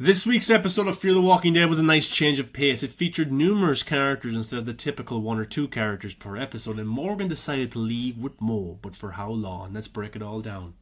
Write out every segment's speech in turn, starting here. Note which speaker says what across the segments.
Speaker 1: This week's episode of Fear the Walking Dead was a nice change of pace. It featured numerous characters instead of the typical one or two characters per episode, and Morgan decided to leave with Mo, but for how long? Let's break it all down.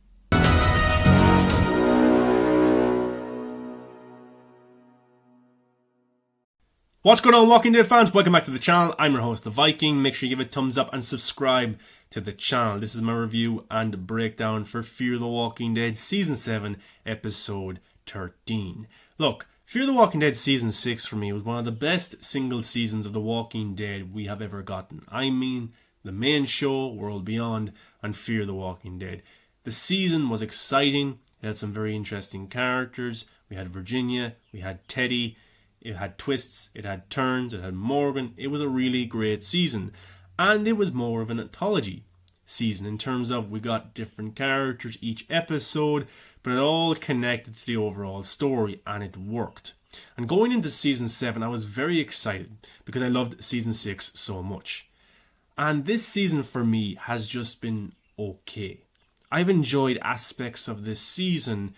Speaker 1: What's going on, Walking Dead fans? Welcome back to the channel. I'm your host, the Viking. Make sure you give it a thumbs up and subscribe to the channel. This is my review and breakdown for Fear the Walking Dead Season 7, Episode 13. Look, Fear the Walking Dead Season 6 for me was one of the best single seasons of The Walking Dead we have ever gotten. I mean, the main show, World Beyond, and Fear the Walking Dead. The season was exciting. It had some very interesting characters. We had Virginia, we had Teddy. It had twists, it had turns, it had Morgan. It was a really great season. And it was more of an anthology season in terms of we got different characters each episode, but it all connected to the overall story, and it worked. And going into Season 7, I was very excited because I loved Season 6 so much. And this season for me has just been okay. I've enjoyed aspects of this season,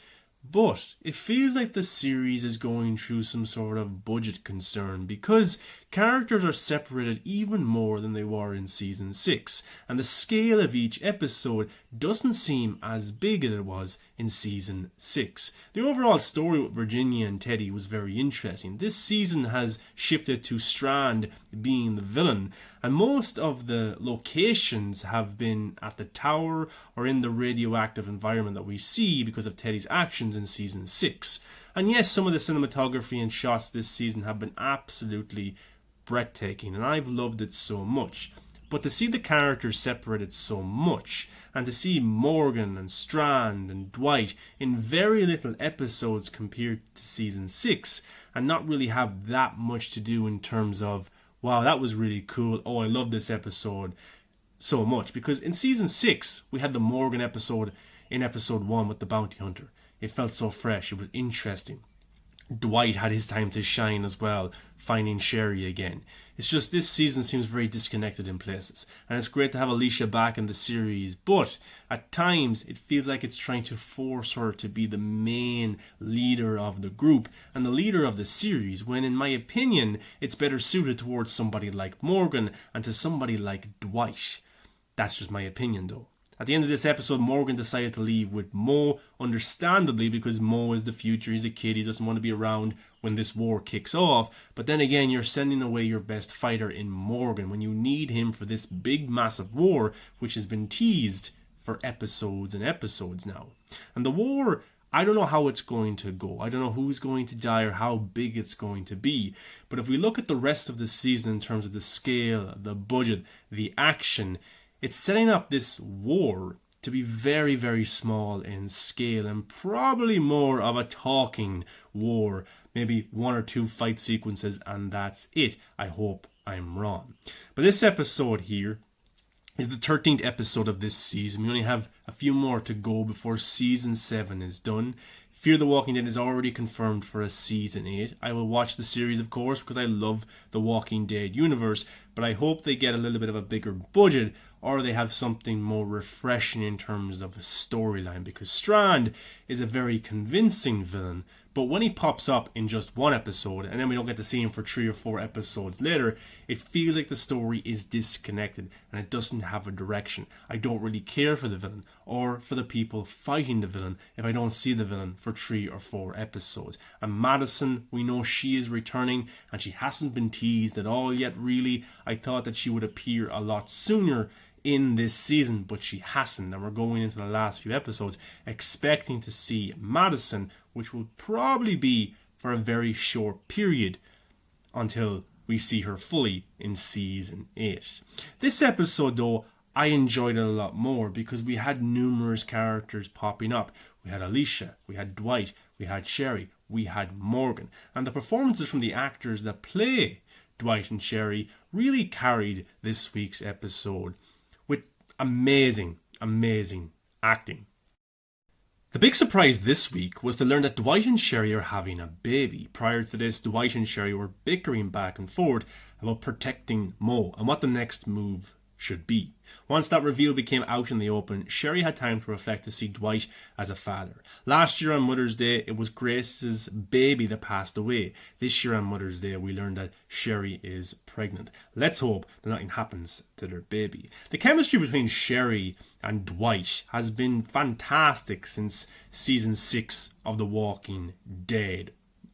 Speaker 1: but it feels like the series is going through some sort of budget concern because characters are separated even more than they were in Season 6, and the scale of each episode doesn't seem as big as it was in Season 6. The overall story with Virginia and Teddy was very interesting. This season has shifted to Strand being the villain, and most of the locations have been at the tower or in the radioactive environment that we see because of Teddy's actions in Season 6. And yes, some of the cinematography and shots this season have been absolutely breathtaking, and I've loved it so much. But to see the characters separated so much, and to see Morgan and Strand and Dwight in very little episodes compared to Season 6, and not really have that much to do in terms of, wow, that was really cool, oh, I love this episode so much. Because in Season 6, we had the Morgan episode in Episode 1 with the bounty hunter. It felt so fresh, it was interesting. Dwight had his time to shine as well, finding Sherry again. It's just this season seems very disconnected in places, and it's great to have Alicia back in the series, but at times it feels like it's trying to force her to be the main leader of the group and the leader of the series, when in my opinion it's better suited towards somebody like Morgan and to somebody like Dwight. That's just my opinion though. At the end of this episode, Morgan decided to leave with Mo, understandably, because Mo is the future, he's a kid, he doesn't want to be around when this war kicks off. But then again, you're sending away your best fighter in Morgan when you need him for this big massive war, which has been teased for episodes and episodes now. And the war, I don't know how it's going to go. I don't know who's going to die or how big it's going to be. But if we look at the rest of the season in terms of the scale, the budget, the action, it's setting up this war to be very, very small in scale and probably more of a talking war. Maybe one or two fight sequences and that's it. I hope I'm wrong. But this episode here is the 13th episode of this season. We only have a few more to go before Season 7 is done. Fear the Walking Dead is already confirmed for a Season 8. I will watch the series, of course, because I love the Walking Dead universe, but I hope they get a little bit of a bigger budget or they have something more refreshing in terms of a storyline, because Strand is a very convincing villain, but when he pops up in just one episode and then we don't get to see him for 3 or 4 episodes later, it feels like the story is disconnected and it doesn't have a direction. I don't really care for the villain or for the people fighting the villain if I don't see the villain for 3 or 4 episodes. And Madison, we know she is returning and she hasn't been teased at all yet really. I thought that she would appear a lot sooner in this season, but she hasn't, and we're going into the last few episodes expecting to see Madison, which will probably be for a very short period until we see her fully in Season 8. This episode though, I enjoyed it a lot more because we had numerous characters popping up. We had Alicia, we had Dwight, we had Sherry, we had Morgan, and the performances from the actors that play Dwight and Sherry really carried this week's episode with amazing acting. The big surprise this week was to learn that Dwight and Sherry are having a baby. Prior to this, Dwight and Sherry were bickering back and forth about protecting Mo and what the next move should be. Once that reveal became out in the open, Sherry had time to reflect to see Dwight as a father. Last year on Mother's Day, it was Grace's baby that passed away. This year on Mother's Day, we learned that Sherry is pregnant. Let's hope that nothing happens to their baby. The chemistry between Sherry and Dwight has been fantastic since season 6 of The Walking Dead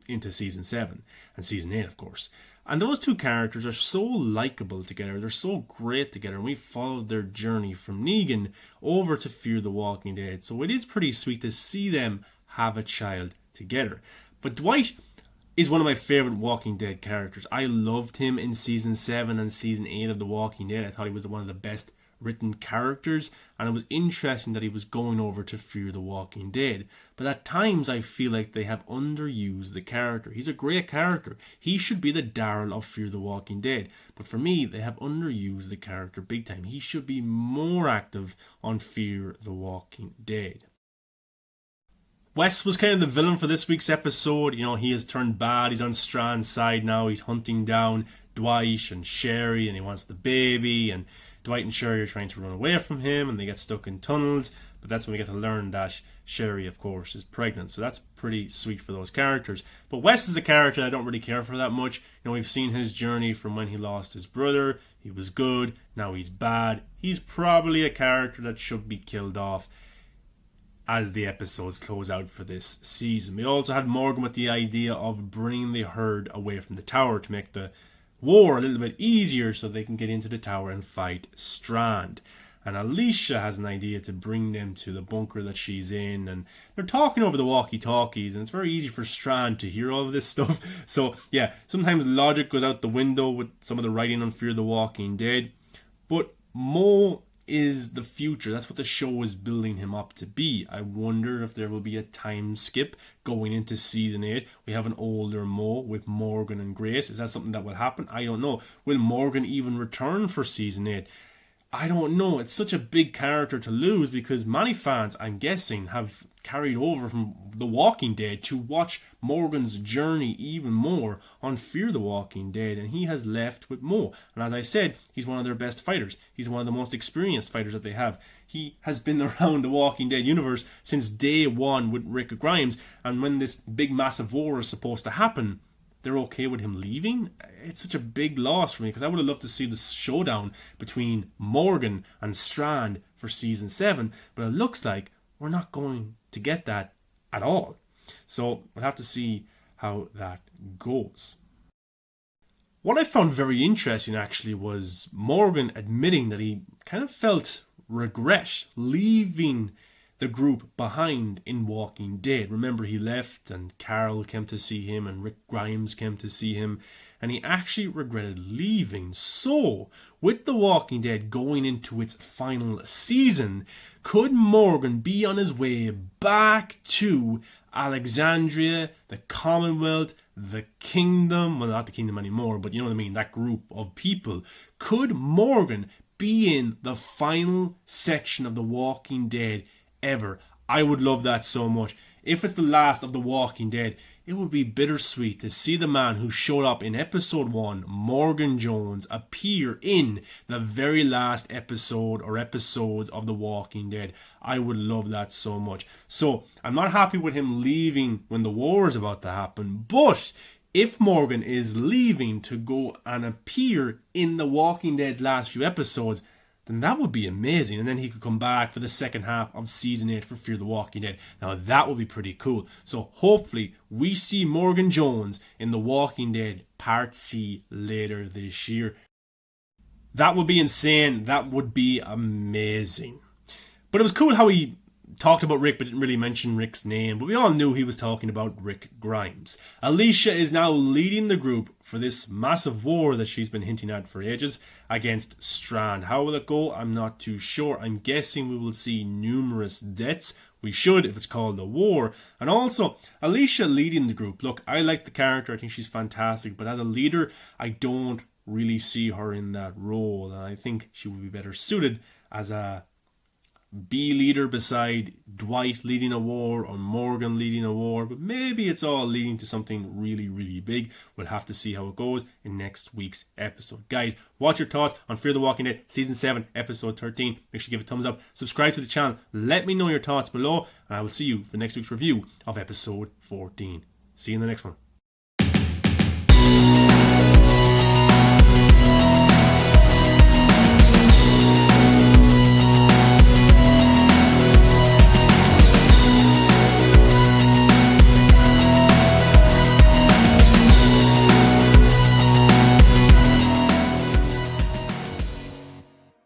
Speaker 1: into season 7 and season 8, of course. And those two characters are so likable together. They're so great together. And we followed their journey from Negan over to Fear the Walking Dead. So it is pretty sweet to see them have a child together. But Dwight is one of my favourite Walking Dead characters. I loved him in season 7 and season 8 of The Walking Dead. I thought he was one of the best written characters, and it was interesting that he was going over to Fear the Walking Dead. But at times I feel like they have underused the character. He's a great character. He should be the Daryl of Fear the Walking Dead. But for me, they have underused the character big time. He should be more active on Fear the Walking Dead. Wes was kind of the villain for this week's episode. You know, he has turned bad. He's on Strand's side now. He's hunting down Dwight and Sherry, and he wants the baby, and Dwight and Sherry are trying to run away from him, and they get stuck in tunnels. But that's when we get to learn that Sherry, of course, is pregnant. So that's pretty sweet for those characters. But Wes is a character I don't really care for that much. You know, we've seen his journey from when he lost his brother. He was good. Now he's bad. He's probably a character that should be killed off as the episodes close out for this season. We also had Morgan with the idea of bringing the herd away from the tower to make the war a little bit easier so they can get into the tower and fight Strand. And Alicia has an idea to bring them to the bunker that she's in, and they're talking over the walkie-talkies, and it's very easy for Strand to hear all of this stuff. So yeah, sometimes logic goes out the window with some of the writing on Fear the Walking Dead. But Mo is the future. That's what the show is building him up to be. I wonder if there will be a time skip going into season 8. We have an older Mo with Morgan and Grace. Is that something that will happen? I don't know. Will Morgan even return for season 8? I don't know. It's such a big character to lose because many fans, I'm guessing, have carried over from The Walking Dead to watch Morgan's journey even more on Fear the Walking Dead, and he has left with Mo. And as I said, he's one of their best fighters. He's one of the most experienced fighters that they have. He has been around The Walking Dead universe since day one with Rick Grimes, and when this big massive war is supposed to happen, they're okay with him leaving. It's such a big loss for me because I would have loved to see the showdown between Morgan and Strand for season 7, but it looks like we're not going to get that at all. So we'll have to see how that goes. What I found very interesting actually was Morgan admitting that he kind of felt regret leaving the group behind in Walking Dead. Remember, he left and Carol came to see him and Rick Grimes came to see him, and he actually regretted leaving. So, with The Walking Dead going into its final season, could Morgan be on his way back to Alexandria, the Commonwealth, the Kingdom? Well, not the Kingdom anymore, but you know what I mean, that group of people. Could Morgan be in the final section of The Walking Dead ever? I would love that so much. If it's the last of The Walking Dead, it would be bittersweet to see the man who showed up in episode 1, Morgan Jones, appear in the very last episode or episodes of The Walking Dead. I would love that so much. So I'm not happy with him leaving when the war is about to happen, but if Morgan is leaving to go and appear in The Walking Dead's last few episodes, then that would be amazing. And then he could come back for the second half of season 8 for Fear the Walking Dead. Now that would be pretty cool. So hopefully we see Morgan Jones in The Walking Dead Part C later this year. That would be insane. That would be amazing. But it was cool how he talked about Rick but didn't really mention Rick's name, but we all knew he was talking about Rick Grimes. Alicia is now leading the group for this massive war that she's been hinting at for ages against Strand. How will it go? I'm not too sure. I'm guessing we will see numerous deaths. We should if it's called a war. And also, Alicia leading the group. Look, I like the character. I think she's fantastic, but as a leader, I don't really see her in that role, and I think she would be better suited as a be leader beside Dwight leading a war or Morgan leading a war, but maybe it's all leading to something really, really big. We'll have to see how it goes in next week's episode. Guys, what's your thoughts on Fear the Walking Dead Season 7, Episode 13? Make sure you give it a thumbs up, subscribe to the channel, let me know your thoughts below, and I will see you for next week's review of Episode 14. See you in the next one.